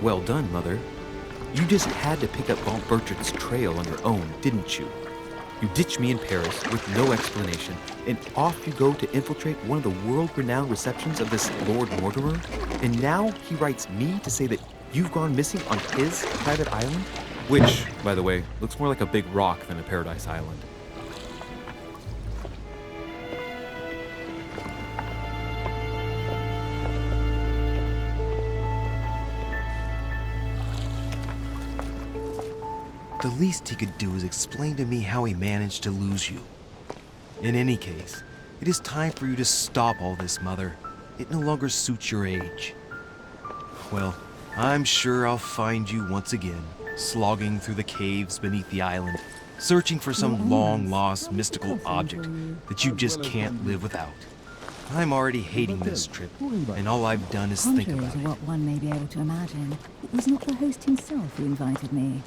Well done, Mother. You just had to pick up Von Bertrand's trail on your own, didn't you? You ditched me in Paris with no explanation, and off you go to infiltrate one of the world-renowned receptions of this Lord Mortimer? And now he writes me to say that you've gone missing on his private island? Which, by the way, looks more like a big rock than a paradise island. The least he could do is explain to me how he managed to lose you. In any case, it is time for you to stop all this, Mother. It no longer suits your age. Well, I'm sure I'll find you once again, slogging through the caves beneath the island, searching for some long-lost mystical object that you just can't live without. I'm already hating this trip, and all I've done is think Contrary about to it. what one may be able to imagine, it was not the host himself who invited me.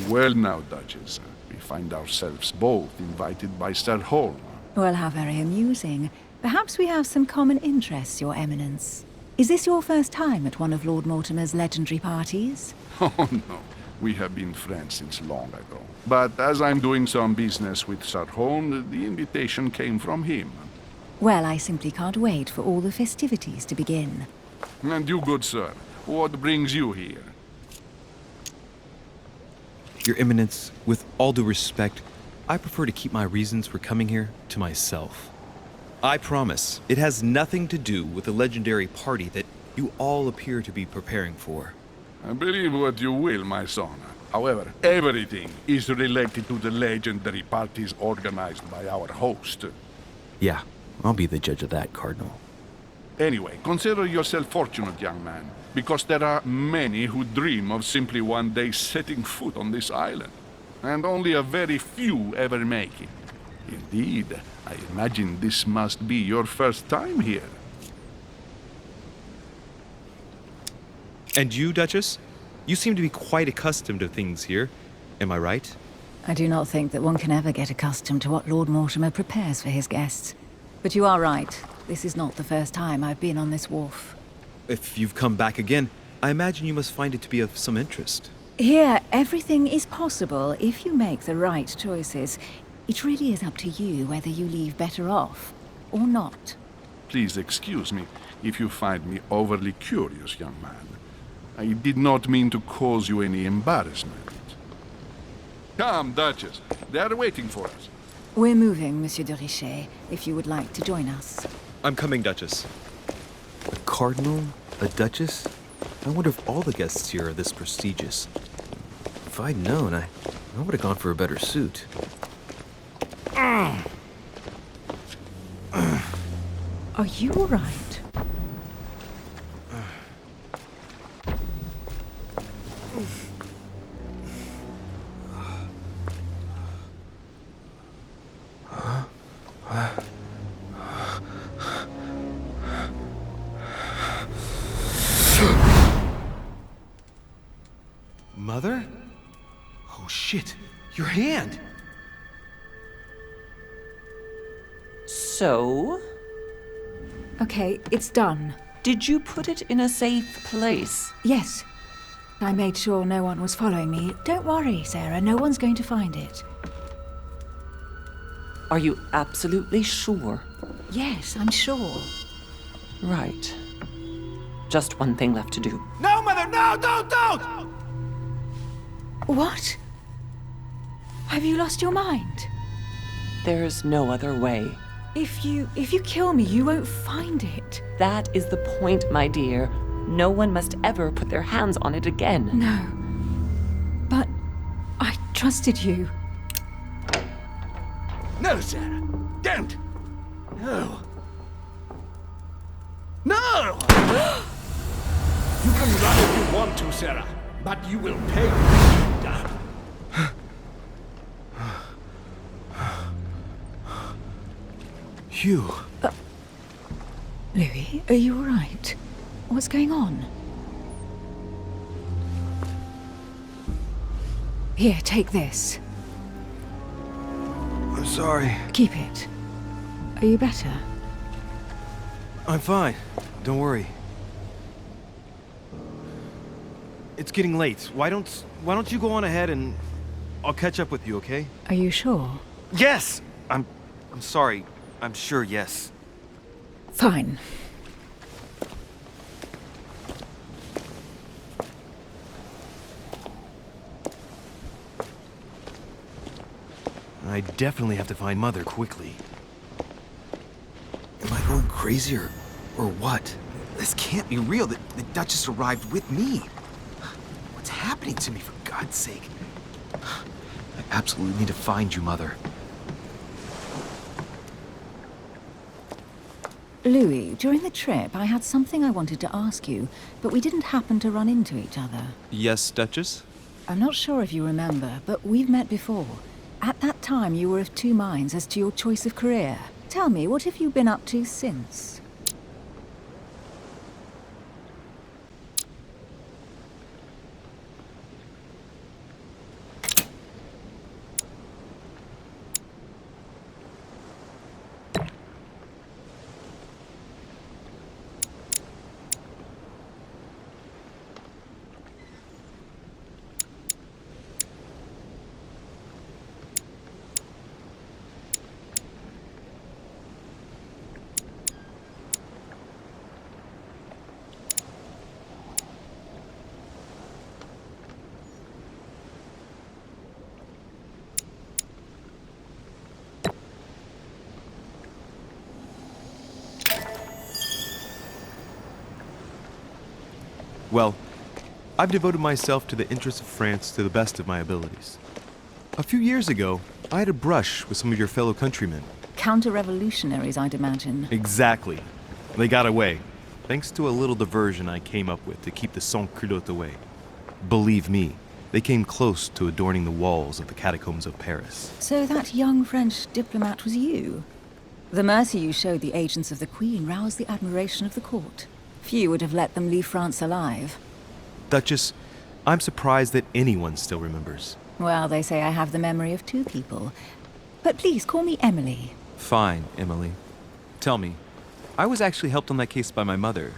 Well now, Duchess, we find ourselves both invited by Sir Holm. Well, how very amusing. Perhaps we have some common interests, Your Eminence. Is this your first time at one of Lord Mortimer's legendary parties? Oh no, we have been friends since long ago. But as I'm doing some business with Sir Holm, the invitation came from him. Well, I simply can't wait for all the festivities to begin. And you, good sir, what brings you here? Your Eminence, with all due respect, I prefer to keep my reasons for coming here to myself. I promise, it has nothing to do with the legendary party that you all appear to be preparing for. Believe what you will, my son. However, everything is related to the legendary parties organized by our host. Yeah, I'll be the judge of that, Cardinal. Anyway, consider yourself fortunate, young man, because there are many who dream of simply one day setting foot on this island, and only a very few ever make it. Indeed, I imagine this must be your first time here. And you, Duchess? You seem to be quite accustomed to things here. Am I right? I do not think that one can ever get accustomed to what Lord Mortimer prepares for his guests. But you are right. This is not the first time I've been on this wharf. If you've come back again, I imagine you must find it to be of some interest. Here, everything is possible if you make the right choices. It really is up to you whether you leave better off or not. Please excuse me if you find me overly curious, young man. I did not mean to cause you any embarrassment. Come, Duchess. They are waiting for us. We're moving, Monsieur de Richet, if you would like to join us. I'm coming, Duchess. A cardinal? A duchess? I wonder if all the guests here are this prestigious. If I'd known, I would have gone for a better suit. Are you all right? Mother? Oh shit, your hand! So, Okay, it's done. did you put it in a safe place? Yes. I made sure no one was following me. Don't worry, Sarah, no one's going to find it. Are you absolutely sure? Yes, I'm sure. Right. Just one thing left to do. No, Mother, no, don't! What? Have you lost your mind? There's no other way. If you kill me, you won't find it. That is the point, my dear. No one must ever put their hands on it again. No. But I trusted you. No, Sarah. Don't. No. No! You can run if you want to, Sarah, but you will pay when you're done. Hugh. Louis, are you all right? What's going on? Here, take this. I'm sorry. Keep it. Are you better? I'm fine. Don't worry. It's getting late. Why don't you go on ahead and I'll catch up with you, okay? Are you sure? Yes! I'm sorry. I'm sure, yes. Fine. I definitely have to find Mother quickly. Am I going crazy or what? This can't be real. The Duchess arrived with me. What's happening to me, for God's sake? I absolutely need to find you, Mother. Louis, during the trip, I had something I wanted to ask you, but we didn't happen to run into each other. Yes, Duchess? I'm not sure if you remember, but we've met before. At that time, you were of two minds as to your choice of career. Tell me, what have you been up to since? Well, I've devoted myself to the interests of France to the best of my abilities. A few years ago, I had a brush with some of your fellow countrymen. Counter-revolutionaries, I'd imagine. Exactly. They got away, thanks to a little diversion I came up with to keep the sans-culottes away. Believe me, they came close to adorning the walls of the catacombs of Paris. So that young French diplomat was you? The mercy you showed the agents of the Queen roused the admiration of the court. Few would have let them leave France alive. Duchess, I'm surprised that anyone still remembers. Well, they say I have the memory of two people. But please, call me Emily. Fine, Emily. Tell me, I was actually helped on that case by my mother.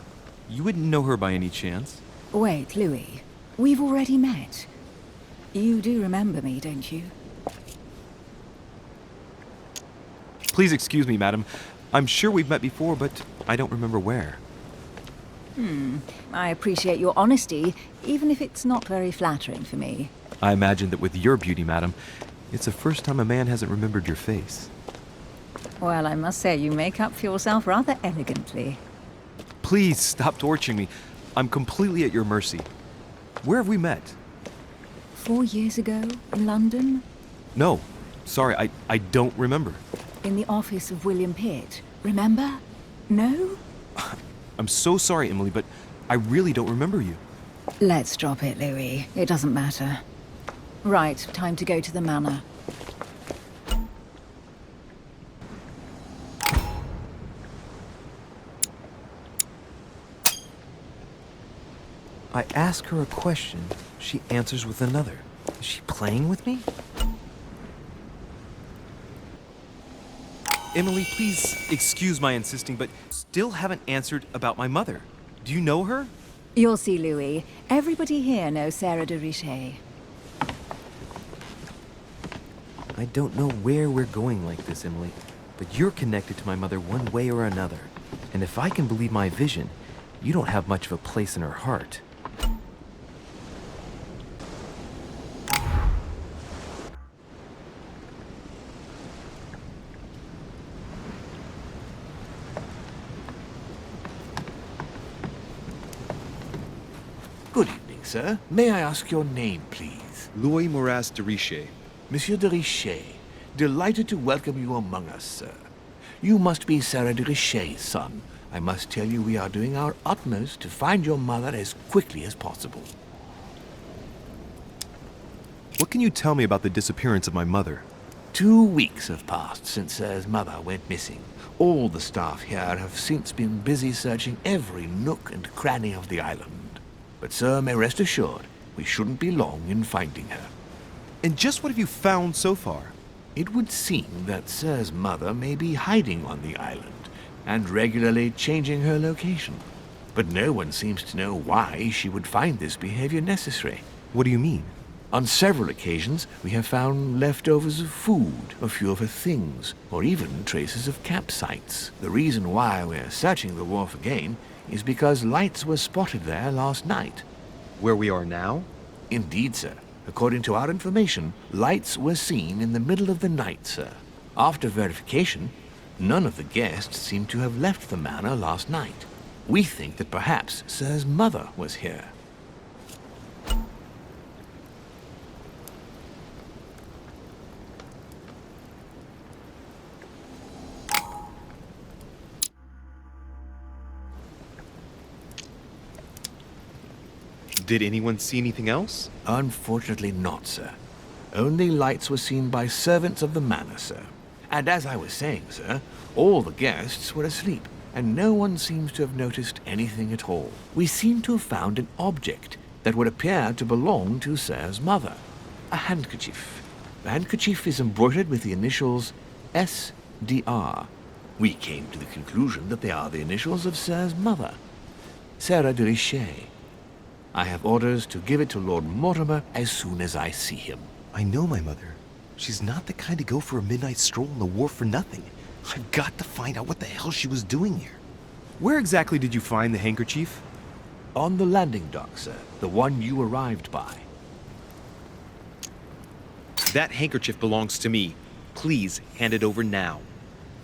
You wouldn't know her by any chance? Wait, Louis. We've already met. You do remember me, don't you? Please excuse me, madam. I'm sure we've met before, but I don't remember where. I appreciate your honesty, even if it's not very flattering for me. I imagine that with your beauty, madam, it's the first time a man hasn't remembered your face. Well, I must say you make up for yourself rather elegantly. Please stop torturing me. I'm completely at your mercy. Where have we met? 4 years ago, in London, No, sorry, I don't remember. in the office of William Pitt. Remember? No? I'm so sorry, Emily, but I really don't remember you. Let's drop it, Louis. It doesn't matter. Right, time to go to the manor. I ask her a question, she answers with another. Is she playing with me? Emily, please excuse my insisting, but still haven't answered about my mother. Do you know her? You'll see, Louis. Everybody here knows Sarah de Richet. I don't know where we're going like this, Emily, but you're connected to my mother one way or another. And if I can believe my vision, you don't have much of a place in her heart. sir. May I ask your name, please? Louis Moras de Richer. Monsieur de Richer, delighted to welcome you among us, sir. You must be Sarah de Richer's son. I must tell you we are doing our utmost to find your mother as quickly as possible. What can you tell me about the disappearance of my mother? 2 weeks have passed since Sir's mother went missing. All the staff here have since been busy searching every nook and cranny of the island. But Sir may rest assured, we shouldn't be long in finding her. And just what have you found so far? It would seem that Sir's mother may be hiding on the island and regularly changing her location. But no one seems to know why she would find this behavior necessary. What do you mean? On several occasions, we have found leftovers of food, a few of her things, or even traces of campsites. The reason why we're searching the wharf again is because lights were spotted there last night. Where we are now? Indeed, sir. According to our information, lights were seen in the middle of the night, sir. After verification, none of the guests seem to have left the manor last night. We think that perhaps Sir's mother was here. Did anyone see anything else? Unfortunately not, sir. Only lights were seen by servants of the manor, sir. And as I was saying, sir, all the guests were asleep, and no one seems to have noticed anything at all. We seem to have found an object that would appear to belong to Sir's mother. A handkerchief. The handkerchief is embroidered with the initials SDR. We came to the conclusion that they are the initials of Sir's mother, Sarah de Richer. I have orders to give it to Lord Mortimer as soon as I see him. I know my mother. She's not the kind to go for a midnight stroll on the wharf for nothing. I've got to find out what the hell she was doing here. Where exactly did you find the handkerchief? On the landing dock, sir. The one you arrived by. That handkerchief belongs to me. Please hand it over now.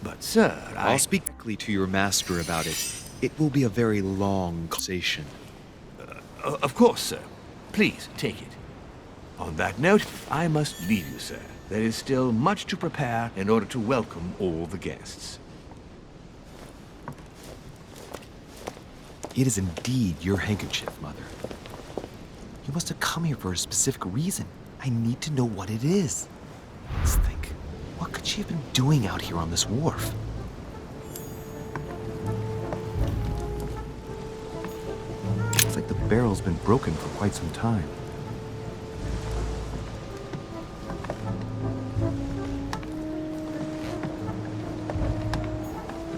But, sir, I'll speak quickly to your master about it. It will be a very long conversation. Of course, sir. Please, take it. On that note, I must leave you, sir. There is still much to prepare in order to welcome all the guests. It is indeed your handkerchief, Mother. You must have come here for a specific reason. I need to know what it is. Let's think. What could she have been doing out here on this wharf? Looks like the barrel's been broken for quite some time.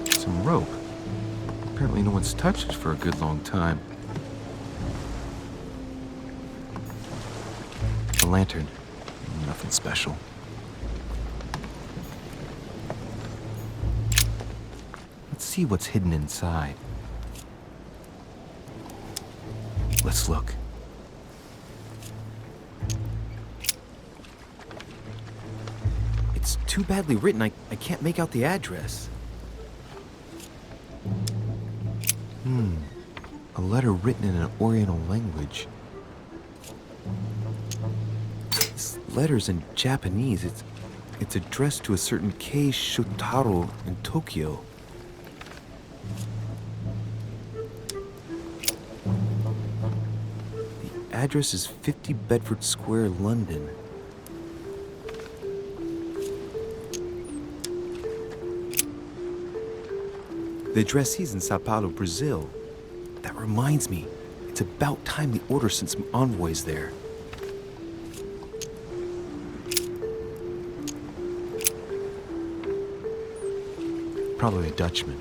Some rope. Apparently no one's touched it for a good long time. A lantern. Nothing special. Let's see what's hidden inside. Let's look. It's too badly written, I can't make out the address. A letter written in an Oriental language. This letter's in Japanese. It's addressed to a certain Kei Shotaro in Tokyo. The address is 50 Bedford Square, London. The addressee's in Sao Paulo, Brazil. That reminds me, it's about time the Order sent some envoys there. Probably a Dutchman.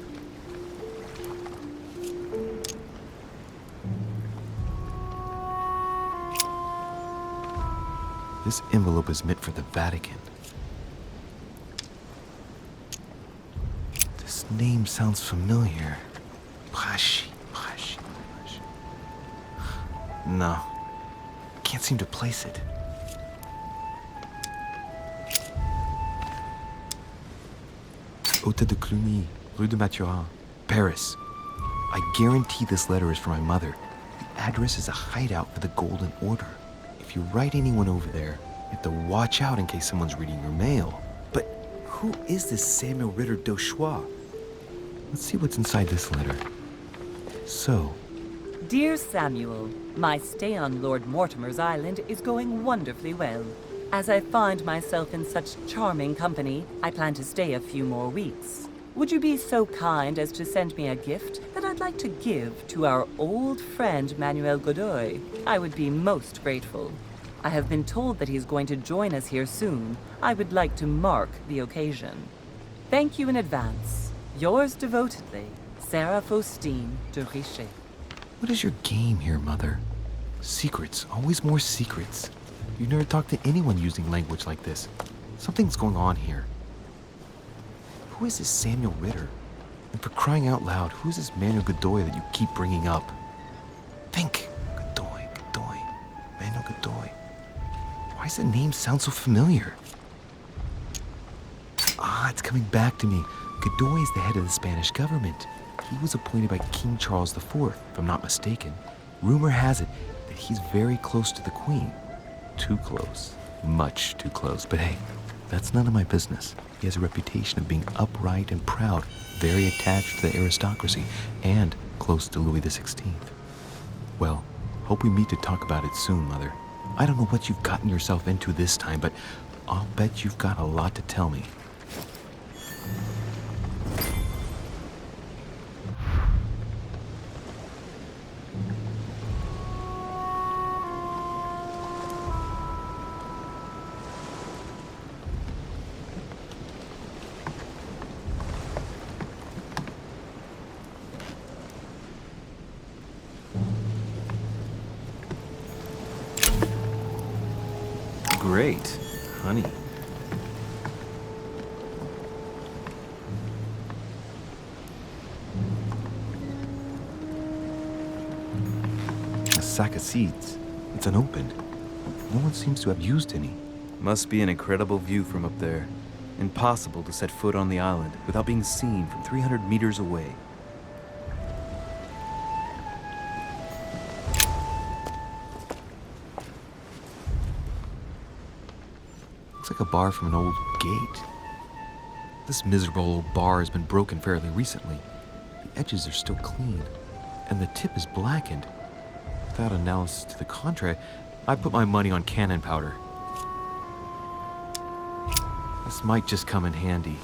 This envelope is meant for the Vatican. This name sounds familiar. Prashi. No, can't seem to place it. Hôtel de Cluny, Rue de Mathurin, Paris. I guarantee this letter is for my mother. address is a hideout for the Golden Order. If you write anyone over there, you have to watch out in case someone's reading your mail. But who is this Samuel Ritter d'Auchois? Let's see what's inside this letter. So, Dear Samuel, my stay on Lord Mortimer's island is going wonderfully well. As I find myself in such charming company, I plan to stay a few more weeks. Would you be so kind as to send me a gift that I'd like to give to our old friend Manuel Godoy? I would be most grateful. I have been told that he's going to join us here soon. I would like to mark the occasion. Thank you in advance. Yours devotedly, Sarah Faustine de Richet. what is your game here, Mother? Secrets, always more secrets. You never talk to anyone using language like this. Something's going on here. Who is this Samuel Ritter? And for crying out loud, who is this Manuel Godoy that you keep bringing up? Think. Godoy, Manuel Godoy. Why does the name sound so familiar? Ah, it's coming back to me. Godoy is the head of the Spanish government. He was appointed by King Charles IV, if I'm not mistaken. Rumor has it that he's very close to the Queen. Too close. Much too close. But hey, that's none of my business. He has a reputation of being upright and proud, very attached to the aristocracy, and close to Louis XVI. Well, hope we meet to talk about it soon, Mother. I don't know what you've gotten yourself into this time, but I'll bet you've got a lot to tell me. Great. Honey. A sack of seeds. It's unopened. No one seems to have used any. Must be an incredible view from up there. Impossible to set foot on the island without being seen from 300 meters away. Looks like a bar from an old gate. This miserable old bar has been broken fairly recently. The edges are still clean, and the tip is blackened. Without analysis to the contrary, I put my money on cannon powder. This might just come in handy.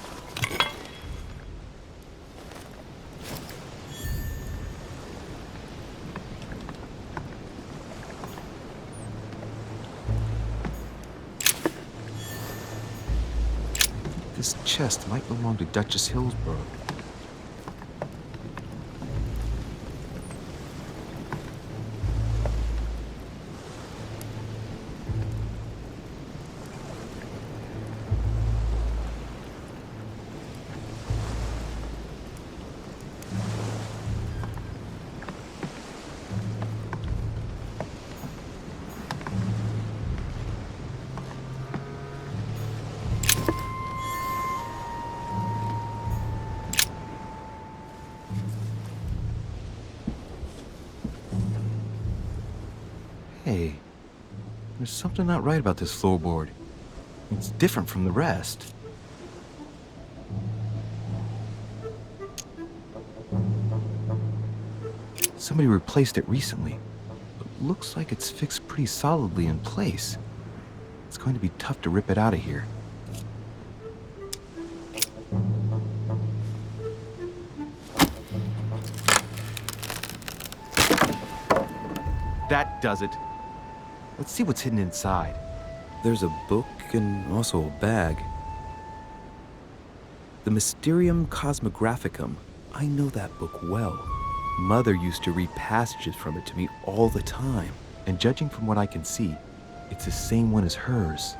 This chest might belong to Duchess Hillsborough. Hey, there's something not right about this floorboard. It's different from the rest. Somebody replaced it recently, but looks like it's fixed pretty solidly in place. It's going to be tough to rip it out of here. That does it. Let's see what's hidden inside. There's a book and also a bag. The Mysterium Cosmographicum. I know that book well. Mother used to read passages from it to me all the time. And judging from what I can see, it's the same one as hers.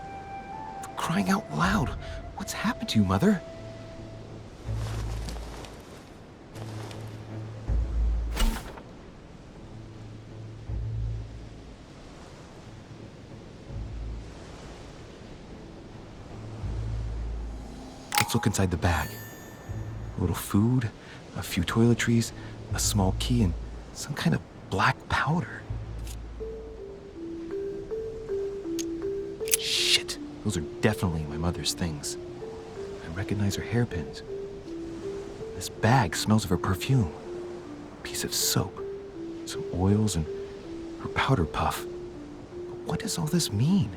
For crying out loud, what's happened to you, Mother? Let's look inside the bag. A little food, a few toiletries, a small key, and some kind of black powder. Those are definitely my mother's things. I recognize her hairpins. This bag smells of her perfume. A piece of soap, some oils, and her powder puff. But what does all this mean?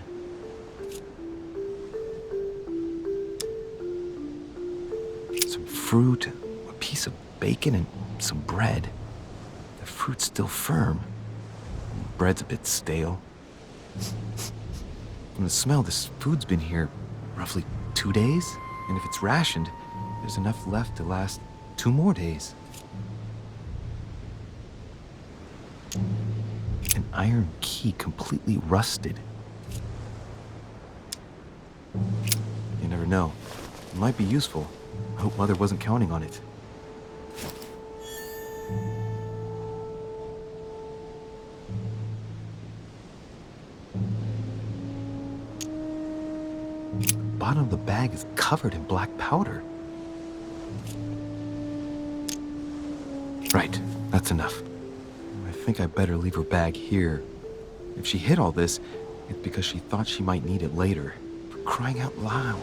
Some fruit, a piece of bacon, and some bread. The fruit's still firm. Bread's a bit stale. From the smell, this food's been here roughly 2 days. And if it's rationed, there's enough left to last 2 more days. An iron key completely rusted. You never know. It might be useful. I hope Mother wasn't counting on it. The bottom of the bag is covered in black powder. Right, that's enough. I think I better leave her bag here. If she hid all this, it's because she thought she might need it later. For crying out loud.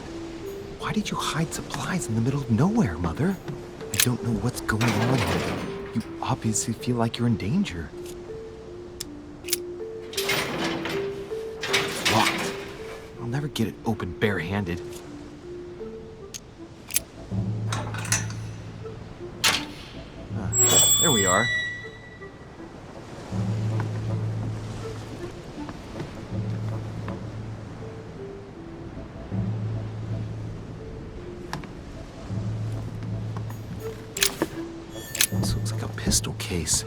Why did you hide supplies in the middle of nowhere, Mother? I don't know what's going on here. You obviously feel like you're in danger. It's locked. I'll never get it open barehanded. There we are. This looks like a pistol case,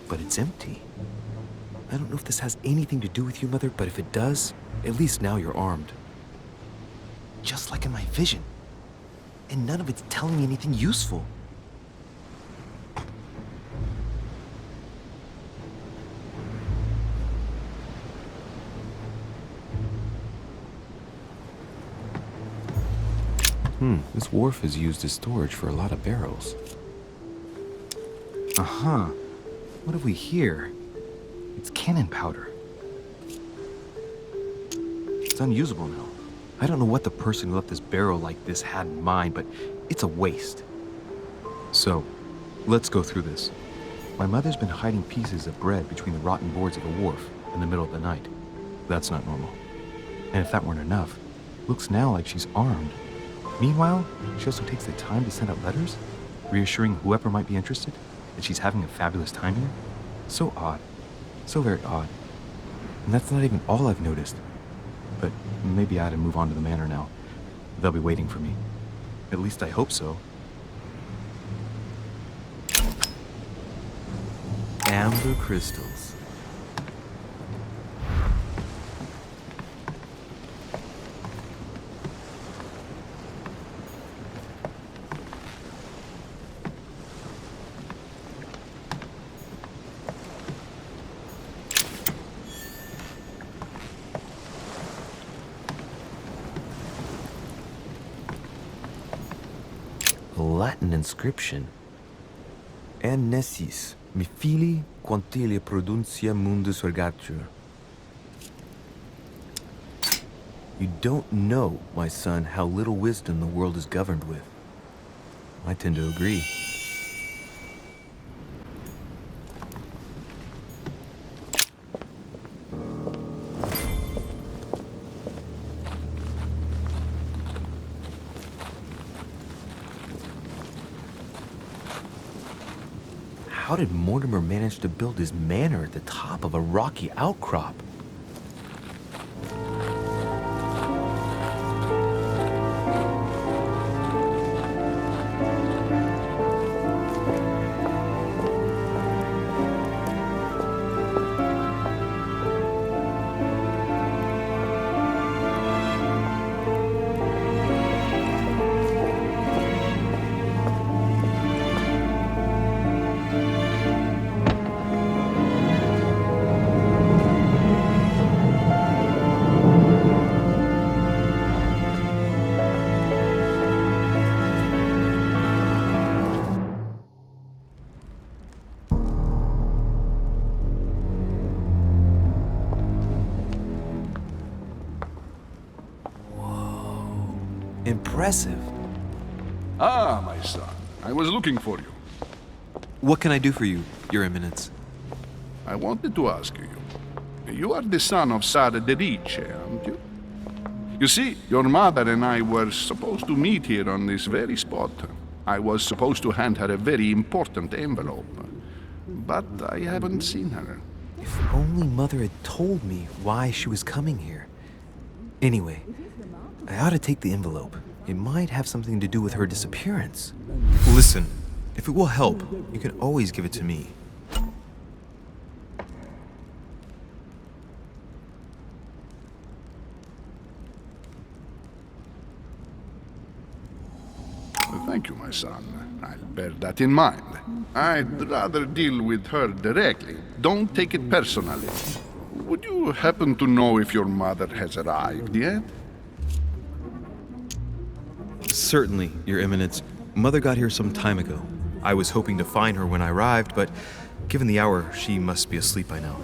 but it's empty. I don't know if this has anything to do with you, Mother, but if it does, at least now you're armed. Just like in my vision. And none of it's telling me anything useful. This wharf is used as storage for a lot of barrels. Uh-huh. What have we here? It's cannon powder. It's unusable now. I don't know what the person who left this barrel like this had in mind, but it's a waste. So, let's go through this. My mother's been hiding pieces of bread between the rotten boards of the wharf in the middle of the night. That's not normal. And if that weren't enough, looks now like she's armed. Meanwhile, she also takes the time to send out letters, reassuring whoever might be interested that she's having a fabulous time here. So odd. So very odd. And that's not even all I've noticed. But maybe I ought to move on to the manor now. They'll be waiting for me. At least I hope so. Amber crystals. A Latin inscription. En nessis, mi fili quantilia produncia mundus ergatur. You don't know, my son, how little wisdom the world is governed with. I tend to agree. How did Mortimer manage to build his manor at the top of a rocky outcrop? Impressive. Ah, my son, I was looking for you. What can I do for you, Your Eminence? I wanted to ask you. You are the son of Sara de Riche, aren't you? You see, your mother and I were supposed to meet here on this very spot. I was supposed to hand her a very important envelope. But I haven't seen her. If only Mother had told me why she was coming here. Anyway, I ought to take the envelope. It might have something to do with her disappearance. Listen, if it will help, you can always give it to me. Thank you, my son. I'll bear that in mind. I'd rather deal with her directly. Don't take it personally. Would you happen to know if your mother has arrived yet? Certainly, Your Eminence. Mother got here some time ago. I was hoping to find her when I arrived, but given the hour, she must be asleep by now.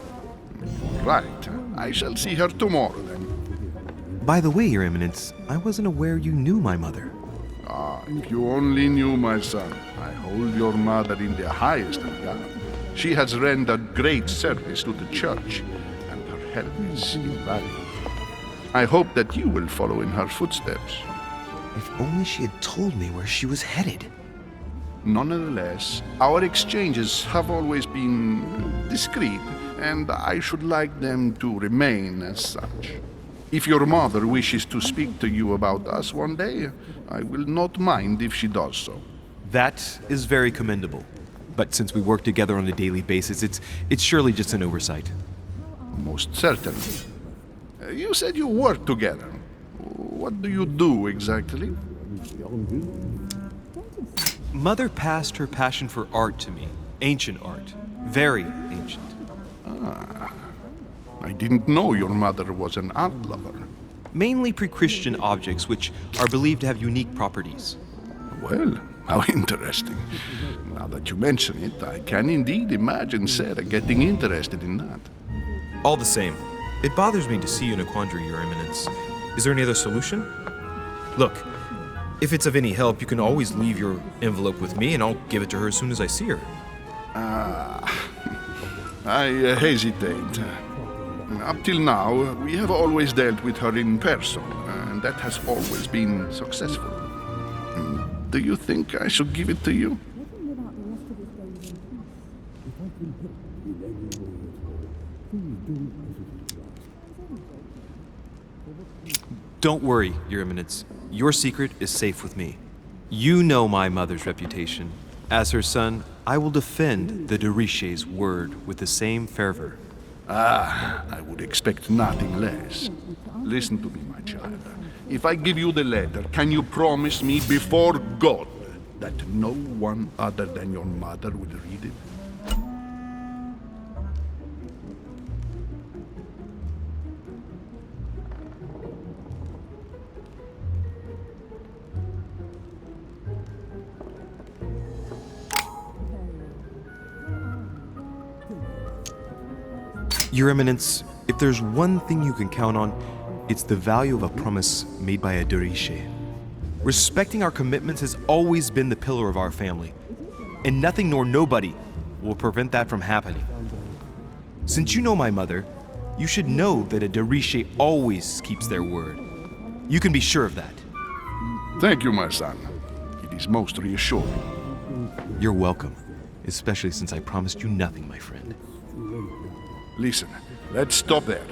Right. I shall see her tomorrow then. By the way, Your Eminence, I wasn't aware you knew my mother. Ah, if you only knew, my son. I hold your mother in the highest regard. She has rendered great service to the church, and her help is invaluable. I hope that you will follow in her footsteps. If only she had told me where she was headed. Nonetheless, our exchanges have always been discreet, and I should like them to remain as such. If your mother wishes to speak to you about us one day, I will not mind if she does so. That is very commendable. But since we work together on a daily basis, it's surely just an oversight. Most certainly. You said you work together. What do you do exactly? Mother passed her passion for art to me. Ancient art. Very ancient. I didn't know your mother was an art lover. Mainly pre-Christian objects which are believed to have unique properties. Well, how interesting. Now that you mention it, I can indeed imagine Sarah getting interested in that. All the same, it bothers me to see you in a quandary, Your Eminence. Is there any other solution? Look, if it's of any help, you can always leave your envelope with me and I'll give it to her as soon as I see her. I hesitate. Up till now, we have always dealt with her in person, and that has always been successful. Do you think I should give it to you? Don't worry, Your Eminence. Your secret is safe with me. You know my mother's reputation. As her son, I will defend the de Riche's word with the same fervor. Ah, I would expect nothing less. Listen to me, my child. If I give you the letter, can you promise me before God that no one other than your mother will read it? Your Eminence, if there's one thing you can count on, it's the value of a promise made by a de Riche. Respecting our commitments has always been the pillar of our family, and nothing nor nobody will prevent that from happening. Since you know my mother, you should know that a de Riche always keeps their word. You can be sure of that. Thank you, my son. It is most reassuring. You're welcome, especially since I promised you nothing, my friend. Listen, let's stop there.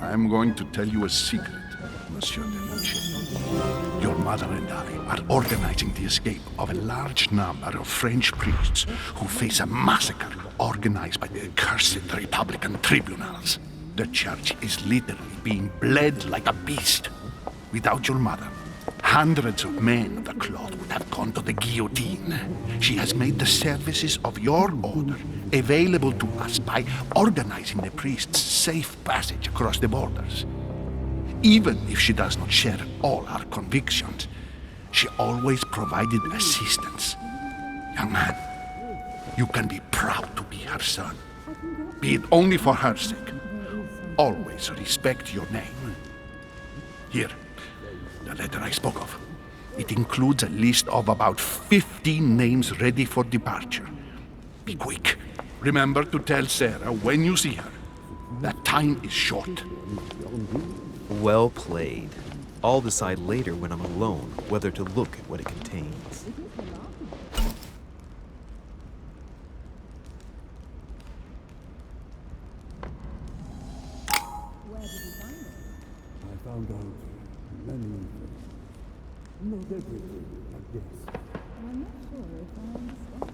I'm going to tell you a secret, Monsieur de Riche. Your mother and I are organizing the escape of a large number of French priests who face a massacre organized by the accursed Republican tribunals. The church is literally being bled like a beast. Without your mother, hundreds of men of the cloth would have gone to the guillotine. She has made the services of your order available to us by organizing the priests' safe passage across the borders. Even if she does not share all our convictions, she always provided assistance. Young man, you can be proud to be her son. Be it only for her sake. Always respect your name. Here, The letter I spoke of. It includes a list of about 15 names ready for departure. Be quick. Remember to tell Sarah when you see her that time is short. Well played. I'll decide later when I'm alone whether to look at what it contains. I found out many things. Not everything, I guess. I'm not sure if I understand.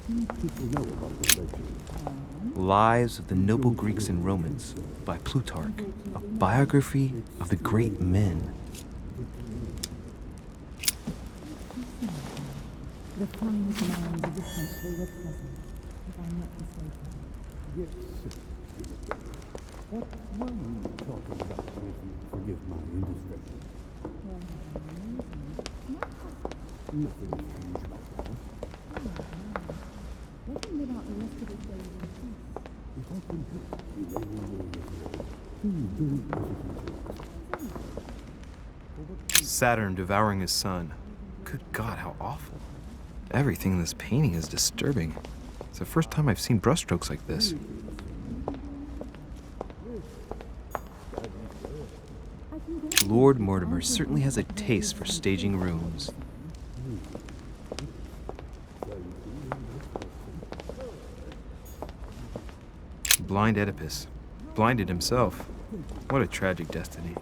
Few people know about the legend. Lives of the Noble Greeks and Romans by Plutarch, a biography of the great men. The finest minds of the century were present, if I'm not mistaken. Yes, sir. What were you talking about with you? Forgive my indiscretion. Nothing strange about that. Let him live out the rest of his days in peace. If I can help you lay your will, please don't hesitate to ask. Saturn devouring his son. Good God, how awful. Everything in this painting is disturbing. It's the first time I've seen brushstrokes like this. Lord Mortimer certainly has a taste for staging rooms. Blind Oedipus. Blinded himself. What a tragic destiny.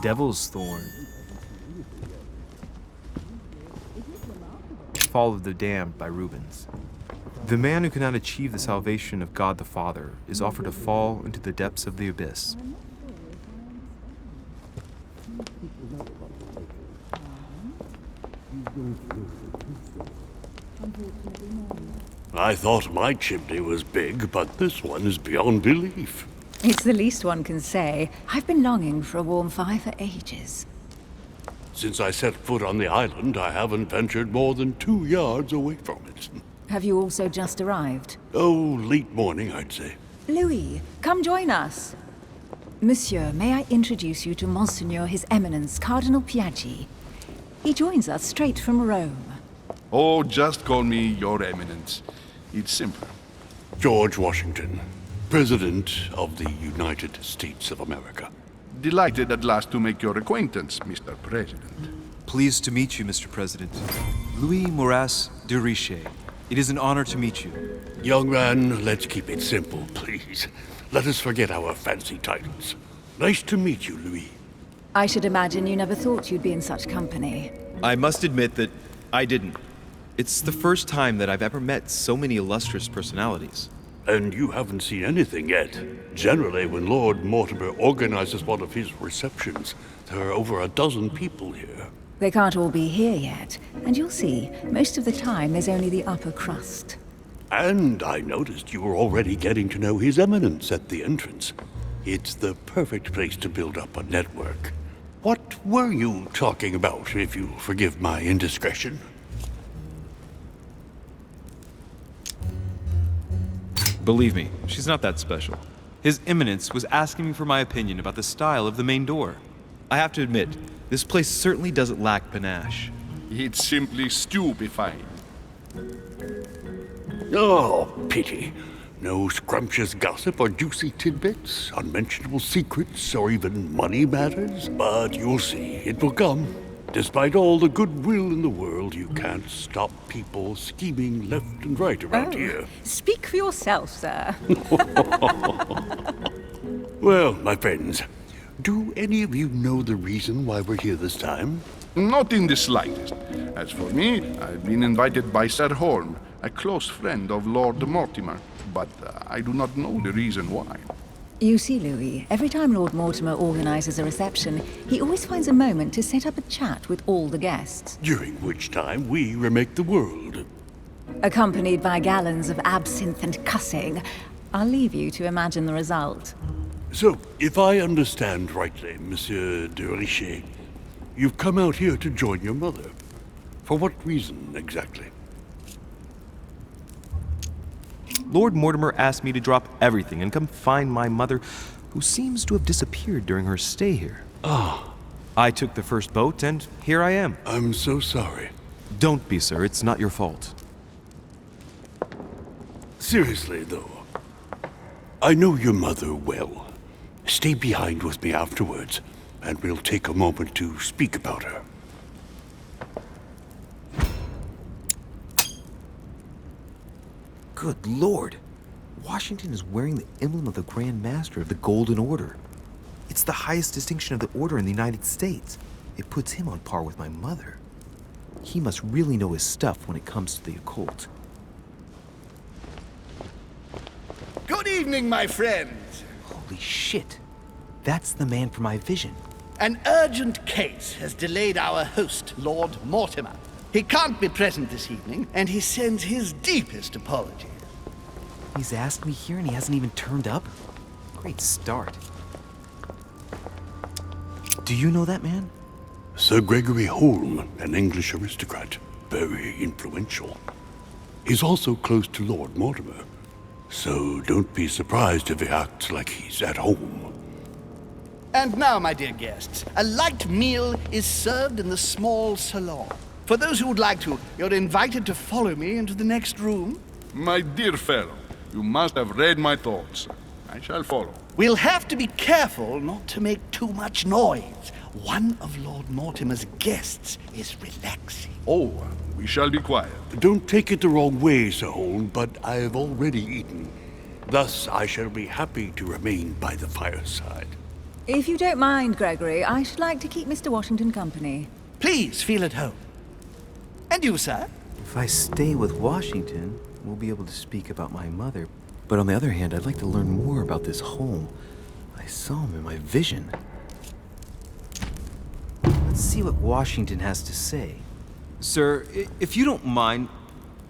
Devil's Thorn. Fall of the Damned by Rubens. The man who cannot achieve the salvation of God the Father is offered to fall into the depths of the abyss. I thought my chimney was big, but this one is beyond belief. It's the least one can say. I've been longing for a warm fire for ages. Since I set foot on the island, I haven't ventured more than 2 yards away from it. Have you also just arrived? Oh, late morning, I'd say. Louis, come join us. Monsieur, may I introduce you to Monseigneur His Eminence Cardinal Piaggi? He joins us straight from Rome. Oh, just call me Your Eminence. It's simple. George Washington, President of the United States of America. Delighted at last to make your acquaintance, Mr. President. Pleased to meet you, Mr. President. Louis Maurras de Richet. It is an honor to meet you. Young man, let's keep it simple, please. Let us forget our fancy titles. Nice to meet you, Louis. I should imagine you never thought you'd be in such company. I must admit that I didn't. It's the first time that I've ever met so many illustrious personalities. And you haven't seen anything yet. Generally, when Lord Mortimer organizes one of his receptions, there are over a dozen people here. They can't all be here yet, and you'll see, most of the time there's only the upper crust. And I noticed you were already getting to know His Eminence at the entrance. It's the perfect place to build up a network. What were you talking about, if you'll forgive my indiscretion? Believe me, she's not that special. His Eminence was asking me for my opinion about the style of the main door. I have to admit, this place certainly doesn't lack panache. It's simply stupefying. Oh, pity. No scrumptious gossip or juicy tidbits, unmentionable secrets, or even money matters. But you'll see, it will come. Despite all the goodwill in the world, you can't stop people scheming left and right around here. Speak for yourself, sir. Well, my friends, do any of you know the reason why we're here this time? Not in the slightest. As for me, I've been invited by Sir Horn, a close friend of Lord Mortimer, but I do not know the reason why. You see, Louis, every time Lord Mortimer organizes a reception, he always finds a moment to set up a chat with all the guests. During which time we remake the world. Accompanied by gallons of absinthe and cussing. I'll leave you to imagine the result. So, if I understand rightly, Monsieur de Richet, you've come out here to join your mother. For what reason, exactly? Lord Mortimer asked me to drop everything and come find my mother, who seems to have disappeared during her stay here. Ah, I took the first boat, and here I am. I'm so sorry. Don't be, sir. It's not your fault. Seriously, though, I know your mother well. Stay behind with me afterwards, and we'll take a moment to speak about her. Good Lord. Washington is wearing the emblem of the Grand Master of the Golden Order. It's the highest distinction of the order in the United States. It puts him on par with my mother. He must really know his stuff when it comes to the occult. Good evening, my friends. Holy shit. That's the man for my vision. An urgent case has delayed our host, Lord Mortimer. He can't be present this evening, and he sends his deepest apologies. He's asked me here and he hasn't even turned up? Great start. Do you know that man? Sir Gregory Holm, an English aristocrat, very influential. He's also close to Lord Mortimer, so don't be surprised if he acts like he's at home. And now, my dear guests, a light meal is served in the small salon. For those who would like to, you're invited to follow me into the next room. My dear fellow, you must have read my thoughts. I shall follow. We'll have to be careful not to make too much noise. One of Lord Mortimer's guests is relaxing. Oh, we shall be quiet. Don't take it the wrong way, Sir Holm, but I've already eaten. Thus, I shall be happy to remain by the fireside. If you don't mind, Gregory, I should like to keep Mr. Washington company. Please feel at home. And you, sir? If I stay with Washington, we'll be able to speak about my mother. But on the other hand, I'd like to learn more about this home. I saw him in my vision. Let's see what Washington has to say. Sir, if you don't mind,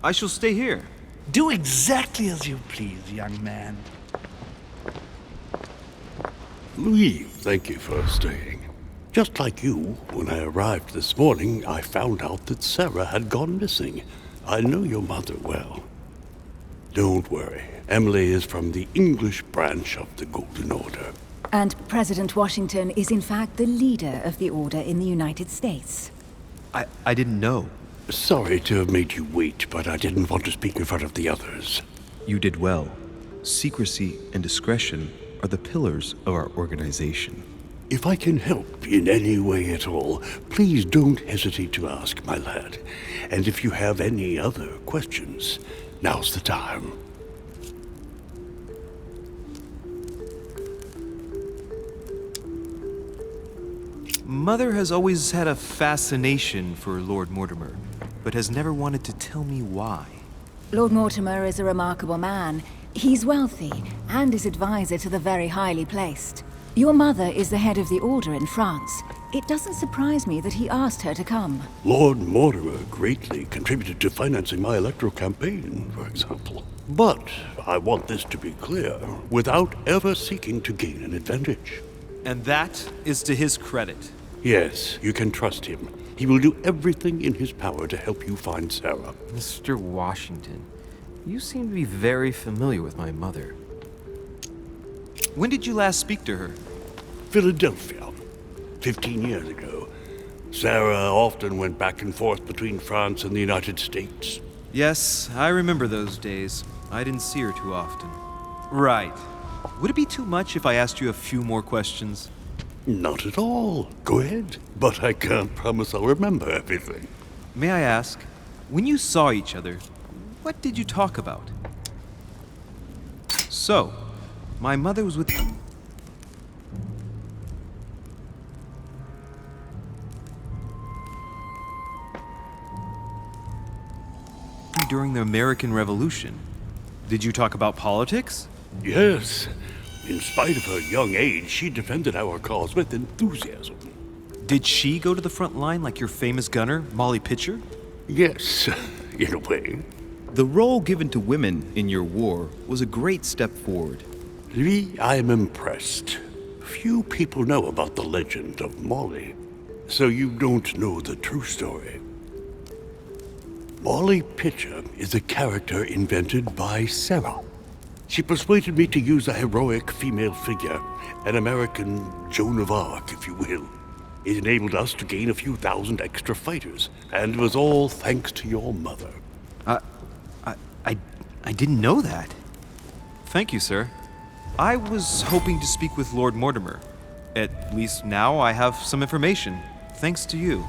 I shall stay here. Do exactly as you please, young man. Louis, thank you for staying. Just like you, when I arrived this morning, I found out that Sarah had gone missing. I know your mother well. Don't worry. Emily is from the English branch of the Golden Order. And President Washington is in fact the leader of the Order in the United States. I didn't know. Sorry to have made you wait, but I didn't want to speak in front of the others. You did well. Secrecy and discretion are the pillars of our organization. If I can help in any way at all, please don't hesitate to ask, my lad. And if you have any other questions, now's the time. Mother has always had a fascination for Lord Mortimer, but has never wanted to tell me why. Lord Mortimer is a remarkable man. He's wealthy and is advisor to the very highly placed. Your mother is the head of the Order in France. It doesn't surprise me that he asked her to come. Lord Mortimer greatly contributed to financing my electoral campaign, for example. But I want this to be clear, without ever seeking to gain an advantage. And that is to his credit. Yes, you can trust him. He will do everything in his power to help you find Sarah. Mr. Washington, you seem to be very familiar with my mother. When did you last speak to her? Philadelphia, 15 years ago. Sarah often went back and forth between France and the United States. Yes, I remember those days. I didn't see her too often. Right. Would it be too much if I asked you a few more questions? Not at all. Go ahead. But I can't promise I'll remember everything. May I ask, when you saw each other, what did you talk about? So, my mother was with... during the American Revolution. Did you talk about politics? Yes. In spite of her young age, she defended our cause with enthusiasm. Did she go to the front line like your famous gunner, Molly Pitcher? Yes, in a way. The role given to women in your war was a great step forward. Lee, I am impressed. Few people know about the legend of Molly. So you don't know the true story. Molly Pitcher is a character invented by Sarah. She persuaded me to use a heroic female figure, an American Joan of Arc, if you will. It enabled us to gain a few thousand extra fighters, and it was all thanks to your mother. I didn't know that. Thank you, sir. I was hoping to speak with Lord Mortimer. At least now I have some information, thanks to you.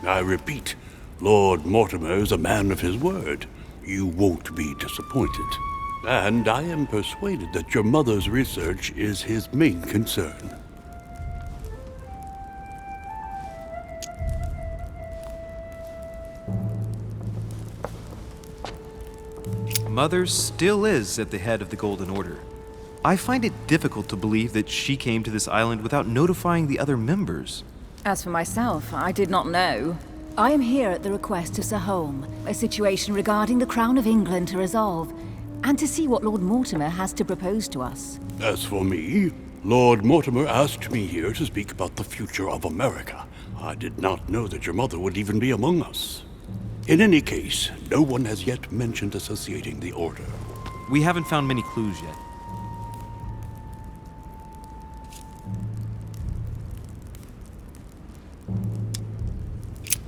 I repeat, Lord Mortimer is a man of his word. You won't be disappointed. And I am persuaded that your mother's research is his main concern. Mother still is at the head of the Golden Order. I find it difficult to believe that she came to this island without notifying the other members. As for myself, I did not know. I am here at the request of Sir Holm, a situation regarding the Crown of England to resolve, and to see what Lord Mortimer has to propose to us. As for me, Lord Mortimer asked me here to speak about the future of America. I did not know that your mother would even be among us. In any case, no one has yet mentioned associating the Order. We haven't found many clues yet.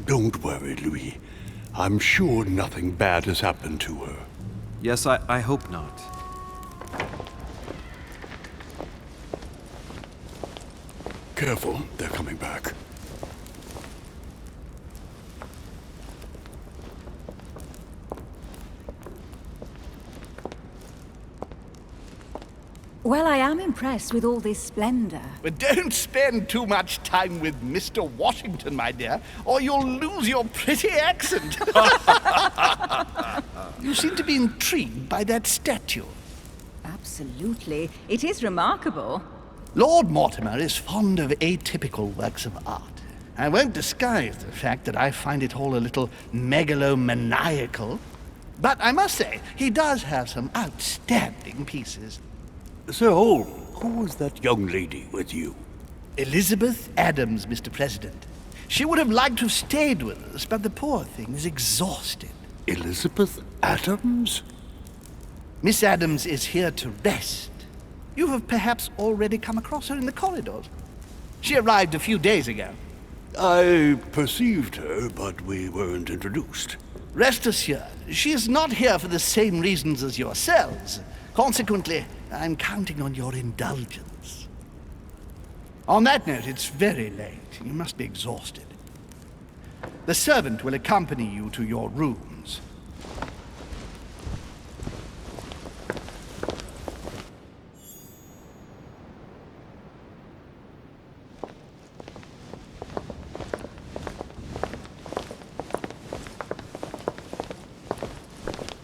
Don't worry, Louis. I'm sure nothing bad has happened to her. Yes, I hope not. Careful, they're coming back. Well, I am impressed with all this splendor. But don't spend too much time with Mr. Washington, my dear, or you'll lose your pretty accent. You seem to be intrigued by that statue. Absolutely. It is remarkable. Lord Mortimer is fond of atypical works of art. I won't disguise the fact that I find it all a little megalomaniacal. But I must say, he does have some outstanding pieces. Sir Holm, who was that young lady with you? Elizabeth Adams, Mr. President. She would have liked to have stayed with us, but the poor thing is exhausted. Elizabeth Adams? Miss Adams is here to rest. You have perhaps already come across her in the corridors. She arrived a few days ago. I perceived her, but we weren't introduced. Rest assured, she is not here for the same reasons as yourselves. Consequently, I'm counting on your indulgence. On that note, it's very late. You must be exhausted. The servant will accompany you to your rooms.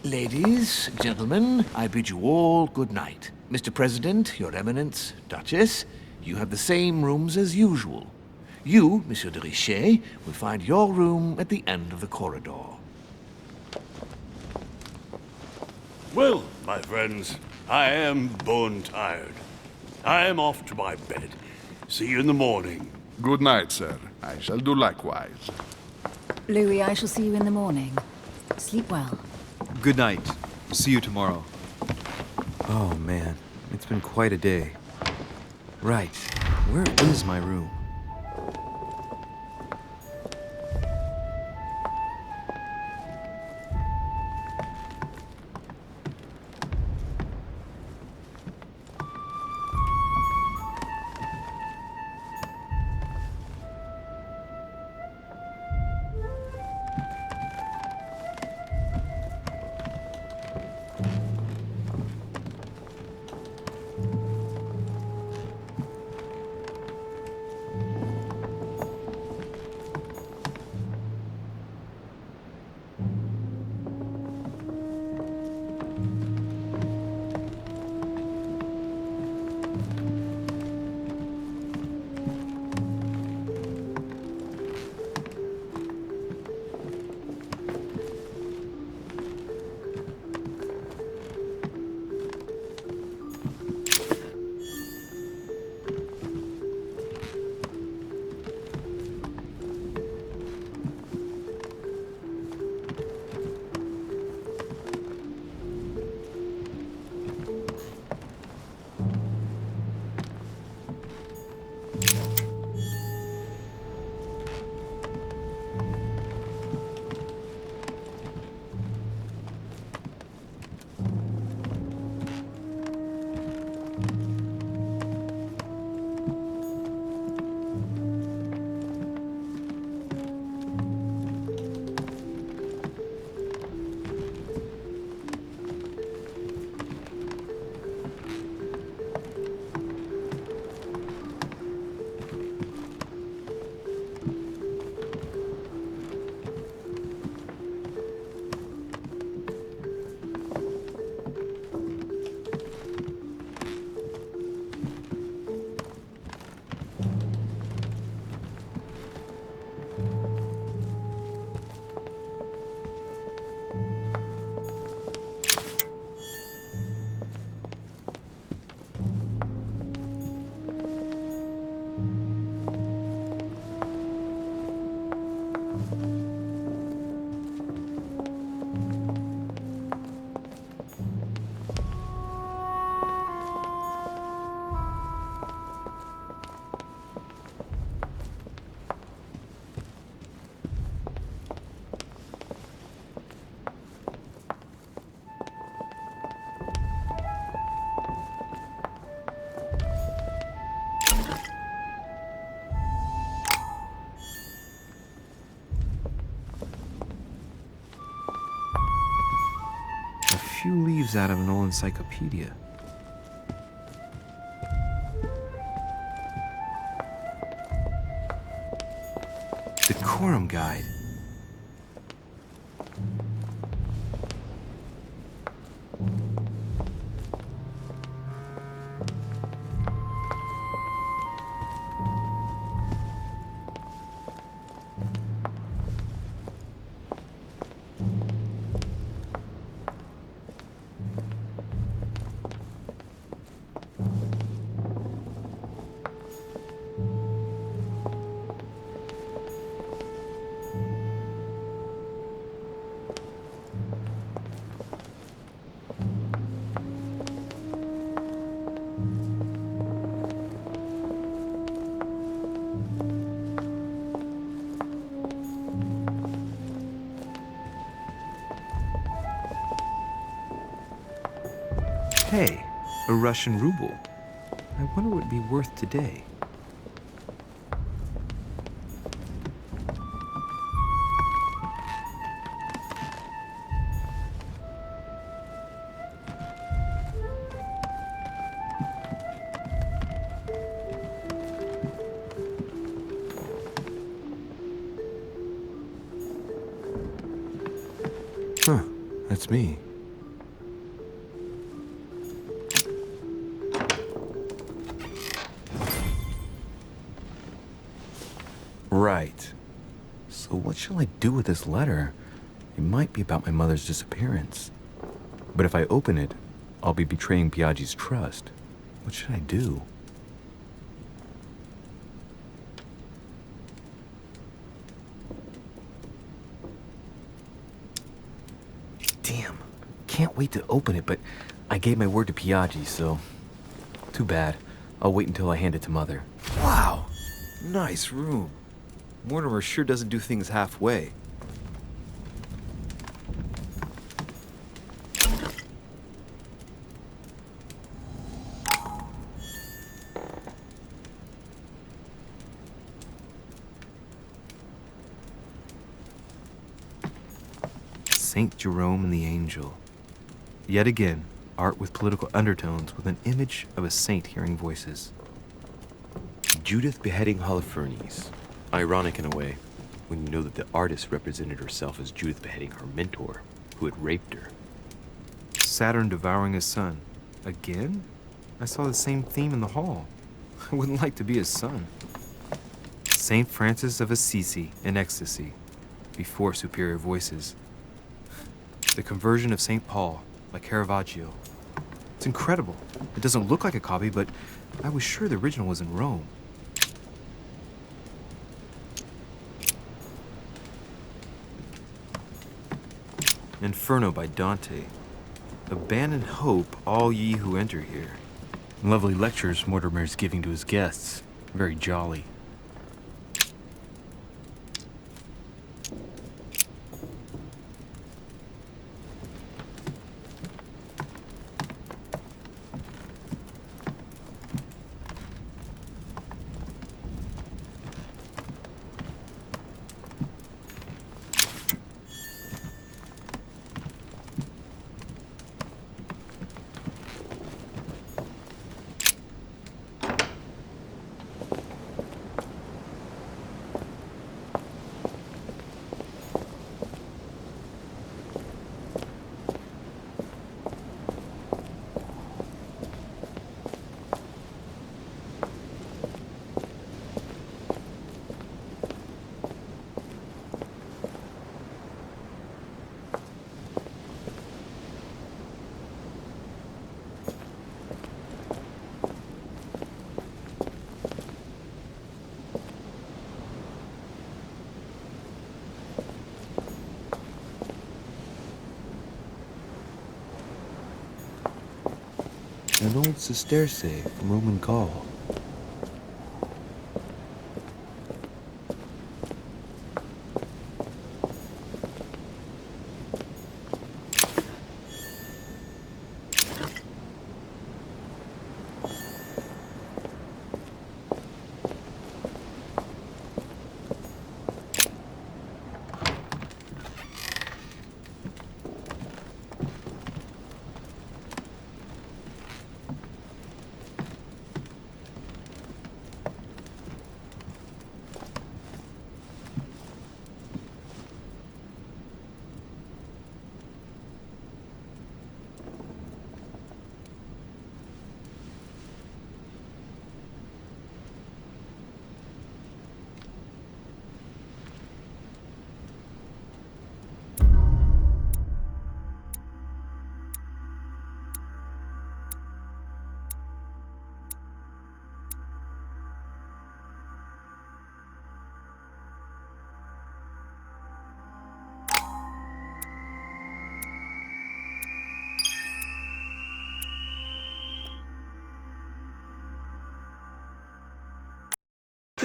Ladies, gentlemen, I bid you all good night. Mr. President, Your Eminence, Duchess, you have the same rooms as usual. You, Monsieur de Richet, will find your room at the end of the corridor. Well, my friends, I am bone tired. I am off to my bed. See you in the morning. Good night, sir. I shall do likewise. Louis, I shall see you in the morning. Sleep well. Good night. See you tomorrow. Oh man, it's been quite a day. Right, where is my room? few leaves out of an old encyclopedia. Decorum Guide. Hey, a Russian ruble. I wonder what it'd be worth today. Huh, that's me. Right. So what shall I do with this letter? It might be about my mother's disappearance. But if I open it, I'll be betraying Biaggi's trust. What should I do? Damn. Can't wait to open it, but I gave my word to Biaggi, so... Too bad. I'll wait until I hand it to Mother. Wow! Nice room. Mortimer sure doesn't do things halfway. Saint Jerome and the Angel. Yet again, art with political undertones with an image of a saint hearing voices. Judith beheading Holofernes. Ironic in a way, when you know that the artist represented herself as Judith beheading her mentor, who had raped her. Saturn devouring his son. Again? I saw the same theme in the hall. I wouldn't like to be his son. Saint Francis of Assisi in ecstasy, before superior voices. The conversion of St. Paul by Caravaggio. It's incredible. It doesn't look like a copy, but I was sure the original was in Rome. Inferno by Dante. Abandon hope, all ye who enter here. Lovely lectures Mortimer's giving to his guests. Very jolly. An old sesterce from Roman Gaul.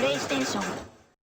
プレイステーション